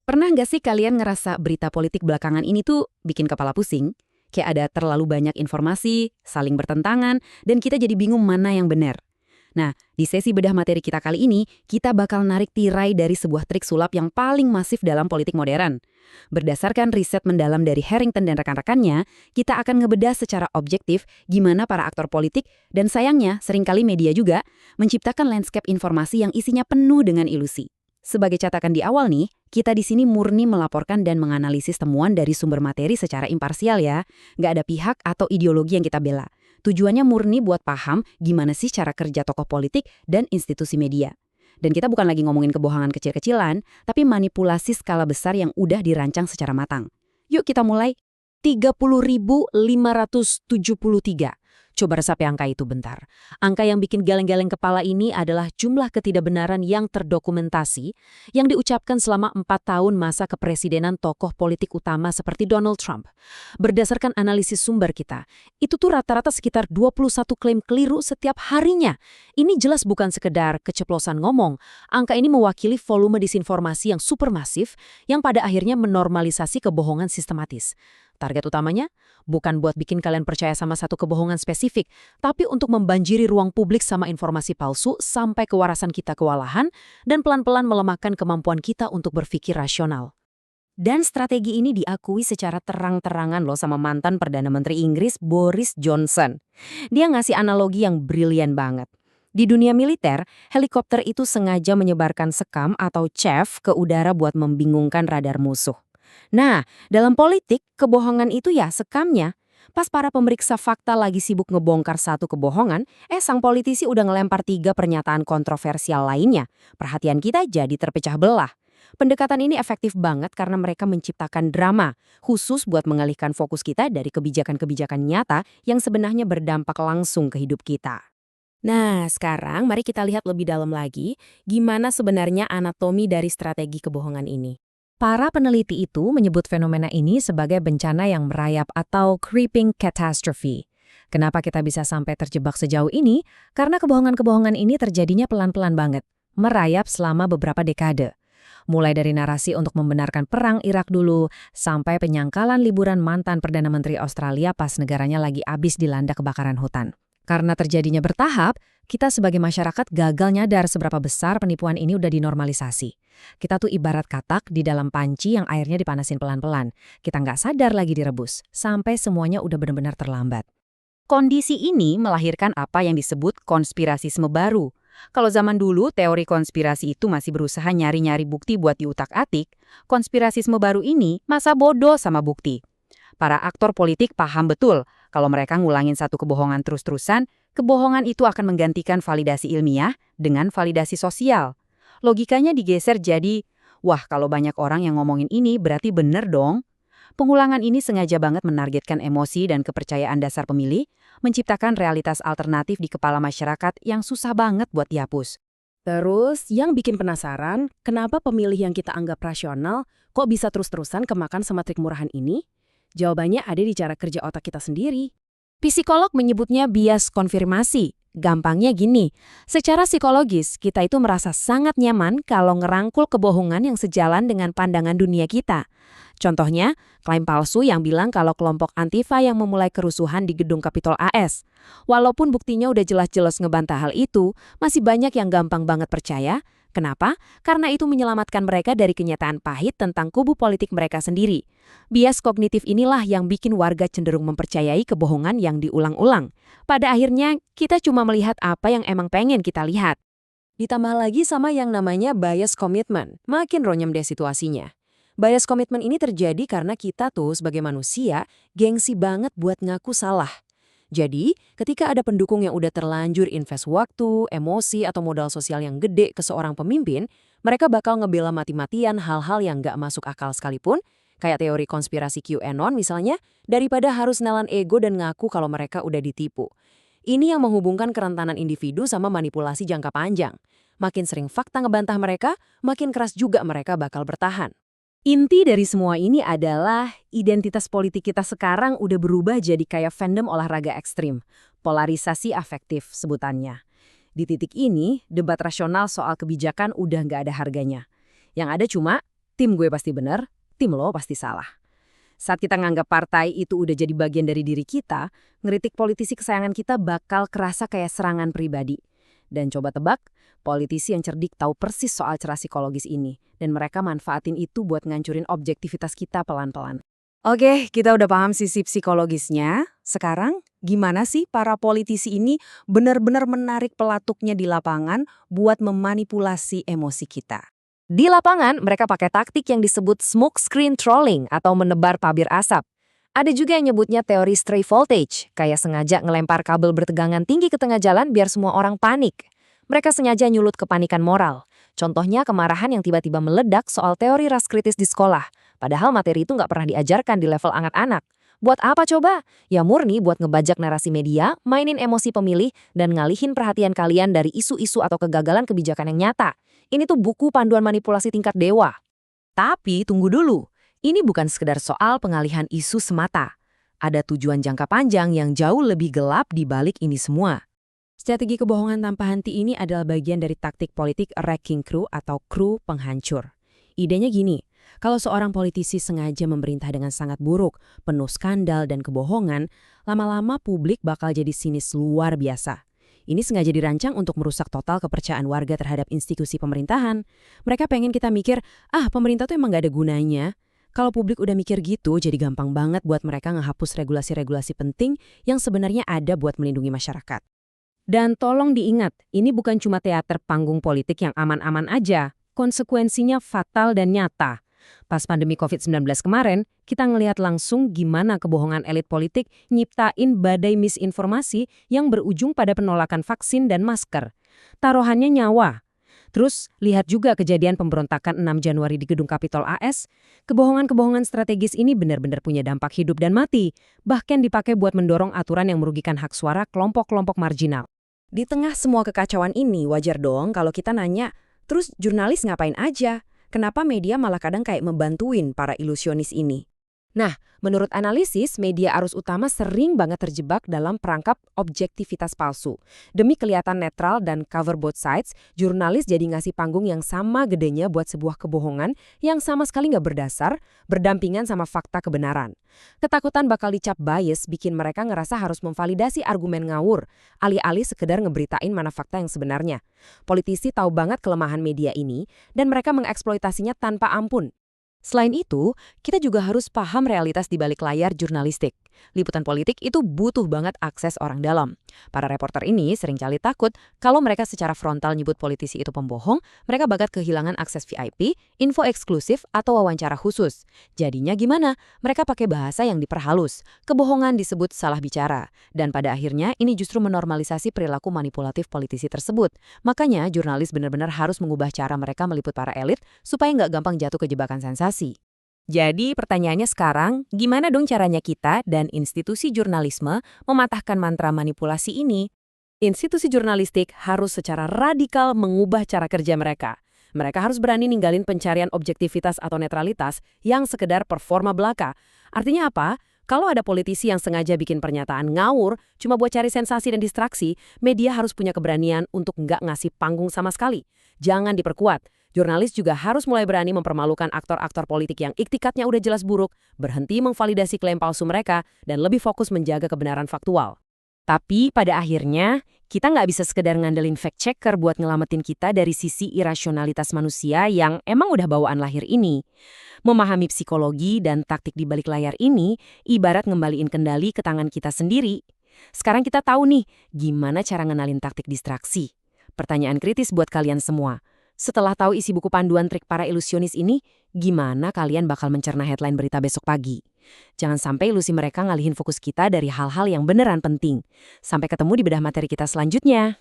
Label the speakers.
Speaker 1: Pernah nggak sih kalian ngerasa berita politik belakangan ini tuh bikin kepala pusing? Kayak ada terlalu banyak informasi, saling bertentangan, dan kita jadi bingung mana yang benar. Nah, di sesi bedah materi kita kali ini, kita bakal narik tirai dari sebuah trik sulap yang paling masif dalam politik modern. Berdasarkan riset mendalam dari Harrington dan rekan-rekannya, kita akan ngebedah secara objektif gimana para aktor politik, dan sayangnya seringkali media juga, menciptakan landscape informasi yang isinya penuh dengan ilusi. Sebagai catatan di awal nih, kita di sini murni melaporkan dan menganalisis temuan dari sumber materi secara imparsial ya. Nggak ada pihak atau ideologi yang kita bela. Tujuannya murni buat paham gimana sih cara kerja tokoh politik dan institusi media. Dan kita bukan lagi ngomongin kebohongan kecil-kecilan, tapi manipulasi skala besar yang udah dirancang secara matang. Yuk kita mulai.
Speaker 2: 30.573. Coba resapi angka itu bentar. Angka yang bikin geleng-geleng kepala ini adalah jumlah ketidakbenaran yang terdokumentasi yang diucapkan selama 4 tahun masa kepresidenan tokoh politik utama seperti Donald Trump. Berdasarkan analisis sumber kita, itu tuh rata-rata sekitar 21 klaim keliru setiap harinya. Ini jelas bukan sekedar keceplosan ngomong. Angka ini mewakili volume disinformasi yang supermasif yang pada akhirnya menormalisasi kebohongan sistematis. Target utamanya bukan buat bikin kalian percaya sama satu kebohongan spesifik, tapi untuk membanjiri ruang publik sama informasi palsu sampai kewarasan kita kewalahan dan pelan-pelan melemahkan kemampuan kita untuk berpikir rasional.
Speaker 1: Dan strategi ini diakui secara terang-terangan loh sama mantan Perdana Menteri Inggris Boris Johnson. Dia ngasih analogi yang brilian banget. Di dunia militer, helikopter itu sengaja menyebarkan sekam atau chaff ke udara buat membingungkan radar musuh. Nah, dalam politik, kebohongan itu ya sekamnya. Pas para pemeriksa fakta lagi sibuk ngebongkar satu kebohongan, sang politisi udah ngelempar 3 pernyataan kontroversial lainnya. Perhatian kita jadi terpecah belah. Pendekatan ini efektif banget karena mereka menciptakan drama, khusus buat mengalihkan fokus kita dari kebijakan-kebijakan nyata yang sebenarnya berdampak langsung ke hidup kita. Nah, sekarang mari kita lihat lebih dalam lagi gimana sebenarnya anatomi dari strategi kebohongan ini.
Speaker 2: Para peneliti itu menyebut fenomena ini sebagai bencana yang merayap atau creeping catastrophe. Kenapa kita bisa sampai terjebak sejauh ini? Karena kebohongan-kebohongan ini terjadinya pelan-pelan banget, merayap selama beberapa dekade. Mulai dari narasi untuk membenarkan perang Irak dulu, sampai penyangkalan liburan mantan Perdana Menteri Australia pas negaranya lagi abis dilanda kebakaran hutan. Karena terjadinya bertahap, kita sebagai masyarakat gagal nyadar seberapa besar penipuan ini udah dinormalisasi. Kita tuh ibarat katak di dalam panci yang airnya dipanasin pelan-pelan. Kita nggak sadar lagi direbus, sampai semuanya udah benar-benar terlambat.
Speaker 1: Kondisi ini melahirkan apa yang disebut konspirasisme baru. Kalau zaman dulu teori konspirasi itu masih berusaha nyari-nyari bukti buat diutak-atik, konspirasisme baru ini masa bodoh sama bukti. Para aktor politik paham betul kalau mereka ngulangin satu kebohongan terus-terusan, kebohongan itu akan menggantikan validasi ilmiah dengan validasi sosial. Logikanya digeser jadi, wah kalau banyak orang yang ngomongin ini berarti bener dong. Pengulangan ini sengaja banget menargetkan emosi dan kepercayaan dasar pemilih, menciptakan realitas alternatif di kepala masyarakat yang susah banget buat dihapus.
Speaker 2: Terus, yang bikin penasaran, kenapa pemilih yang kita anggap rasional kok bisa terus-terusan kemakan sama trik murahan ini? Jawabannya ada di cara kerja otak kita sendiri. Psikolog menyebutnya bias konfirmasi. Gampangnya gini, secara psikologis kita itu merasa sangat nyaman kalau ngerangkul kebohongan yang sejalan dengan pandangan dunia kita. Contohnya, klaim palsu yang bilang kalau kelompok Antifa yang memulai kerusuhan di gedung Kapitol AS. Walaupun buktinya udah jelas-jelas ngebantah hal itu, masih banyak yang gampang banget percaya. Kenapa? Karena itu menyelamatkan mereka dari kenyataan pahit tentang kubu politik mereka sendiri. Bias kognitif inilah yang bikin warga cenderung mempercayai kebohongan yang diulang-ulang. Pada akhirnya, kita cuma melihat apa yang emang pengen kita lihat. Ditambah lagi sama yang namanya bias commitment. Makin ronyem deh situasinya. Bias commitment ini terjadi karena kita tuh sebagai manusia gengsi banget buat ngaku salah. Jadi, ketika ada pendukung yang udah terlanjur invest waktu, emosi, atau modal sosial yang gede ke seorang pemimpin, mereka bakal ngebela mati-matian hal-hal yang nggak masuk akal sekalipun, kayak teori konspirasi QAnon misalnya, daripada harus nelan ego dan ngaku kalau mereka udah ditipu. Ini yang menghubungkan kerentanan individu sama manipulasi jangka panjang. Makin sering fakta ngebantah mereka, makin keras juga mereka bakal bertahan. Inti dari semua ini adalah identitas politik kita sekarang udah berubah jadi kayak fandom olahraga ekstrim. Polarisasi afektif sebutannya. Di titik ini, debat rasional soal kebijakan udah nggak ada harganya. Yang ada cuma
Speaker 1: tim gue pasti benar, tim lo pasti salah. Saat kita nganggap partai itu udah jadi bagian dari diri kita, ngeritik politisi kesayangan kita bakal kerasa kayak serangan pribadi. Dan coba tebak, politisi yang cerdik tahu persis soal celah psikologis ini, dan mereka manfaatin itu buat ngancurin objektivitas kita pelan-pelan. Oke, kita udah paham sisi psikologisnya. Sekarang, gimana sih para politisi ini benar-benar menarik pelatuknya di lapangan buat memanipulasi emosi kita?
Speaker 3: Di lapangan, mereka pakai taktik yang disebut smoke screen trolling atau menebar pabir asap. Ada juga yang nyebutnya teori stray voltage, kayak sengaja ngelempar kabel bertegangan tinggi ke tengah jalan biar semua orang panik. Mereka sengaja nyulut kepanikan moral. Contohnya kemarahan yang tiba-tiba meledak soal teori ras kritis di sekolah. Padahal materi itu nggak pernah diajarkan di level anak-anak. Buat apa coba? Ya murni buat ngebajak narasi media, mainin emosi pemilih, dan ngalihin perhatian kalian dari isu-isu atau kegagalan kebijakan yang nyata. Ini tuh buku panduan manipulasi tingkat dewa.
Speaker 1: Tapi tunggu dulu, ini bukan sekedar soal pengalihan isu semata. Ada tujuan jangka panjang yang jauh lebih gelap di balik ini semua. Strategi kebohongan tanpa henti ini adalah bagian dari taktik politik wrecking crew atau kru penghancur. Idenya gini, kalau seorang politisi sengaja memerintah dengan sangat buruk, penuh skandal dan kebohongan, lama-lama publik bakal jadi sinis luar biasa. Ini sengaja dirancang untuk merusak total kepercayaan warga terhadap institusi pemerintahan. Mereka pengen kita mikir, pemerintah tuh emang gak ada gunanya. Kalau publik udah mikir gitu, jadi gampang banget buat mereka ngehapus regulasi-regulasi penting yang sebenarnya ada buat melindungi masyarakat. Dan tolong diingat, ini bukan cuma teater panggung politik yang aman-aman aja. Konsekuensinya fatal dan nyata. Pas pandemi COVID-19 kemarin, kita ngelihat langsung gimana kebohongan elit politik nyiptain badai misinformasi yang berujung pada penolakan vaksin dan masker. Taruhannya nyawa. Terus, lihat juga kejadian pemberontakan 6 Januari di Gedung Kapitol AS. Kebohongan-kebohongan strategis ini benar-benar punya dampak hidup dan mati, bahkan dipakai buat mendorong aturan yang merugikan hak suara kelompok-kelompok marginal. Di tengah semua kekacauan ini, wajar dong kalau kita nanya, terus jurnalis ngapain aja? Kenapa media malah kadang kayak membantuin para ilusionis ini? Nah, menurut analisis, media arus utama sering banget terjebak dalam perangkap objektivitas palsu. Demi kelihatan netral dan cover both sides, jurnalis jadi ngasih panggung yang sama gedenya buat sebuah kebohongan yang sama sekali nggak berdasar, berdampingan sama fakta kebenaran. Ketakutan bakal dicap bias bikin mereka ngerasa harus memvalidasi argumen ngawur, alih-alih sekedar ngeberitain mana fakta yang sebenarnya. Politisi tahu banget kelemahan media ini, dan mereka mengeksploitasinya tanpa ampun. Selain itu, kita juga harus paham realitas di balik layar jurnalistik. Liputan politik itu butuh banget akses orang dalam. Para reporter ini seringkali takut kalau mereka secara frontal nyebut politisi itu pembohong, mereka bakal kehilangan akses VIP, info eksklusif, atau wawancara khusus. Jadinya gimana? Mereka pakai bahasa yang diperhalus. Kebohongan disebut salah bicara. Dan pada akhirnya ini justru menormalisasi perilaku manipulatif politisi tersebut. Makanya jurnalis benar-benar harus mengubah cara mereka meliput para elit supaya nggak gampang jatuh ke jebakan sensasi. Jadi pertanyaannya sekarang, gimana dong caranya kita dan institusi jurnalisme mematahkan mantra manipulasi ini? Institusi jurnalistik harus secara radikal mengubah cara kerja mereka. Mereka harus berani ninggalin pencarian objektivitas atau netralitas yang sekedar performa belaka. Artinya apa? Kalau ada politisi yang sengaja bikin pernyataan ngawur, cuma buat cari sensasi dan distraksi, media harus punya keberanian untuk nggak ngasih panggung sama sekali. Jangan diperkuat. Jurnalis juga harus mulai berani mempermalukan aktor-aktor politik yang iktikatnya udah jelas buruk, berhenti memvalidasi klaim palsu mereka, dan lebih fokus menjaga kebenaran faktual. Tapi pada akhirnya, kita nggak bisa sekedar ngandelin fact-checker buat ngelamatin kita dari sisi irasionalitas manusia yang emang udah bawaan lahir ini. Memahami psikologi dan taktik di balik layar ini, ibarat ngembaliin kendali ke tangan kita sendiri. Sekarang kita tahu nih, gimana cara ngenalin taktik distraksi. Pertanyaan kritis buat kalian semua. Setelah tahu isi buku panduan trik para ilusionis ini, gimana kalian bakal mencerna headline berita besok pagi? Jangan sampai ilusi mereka ngalihin fokus kita dari hal-hal yang beneran penting. Sampai ketemu di bedah materi kita selanjutnya.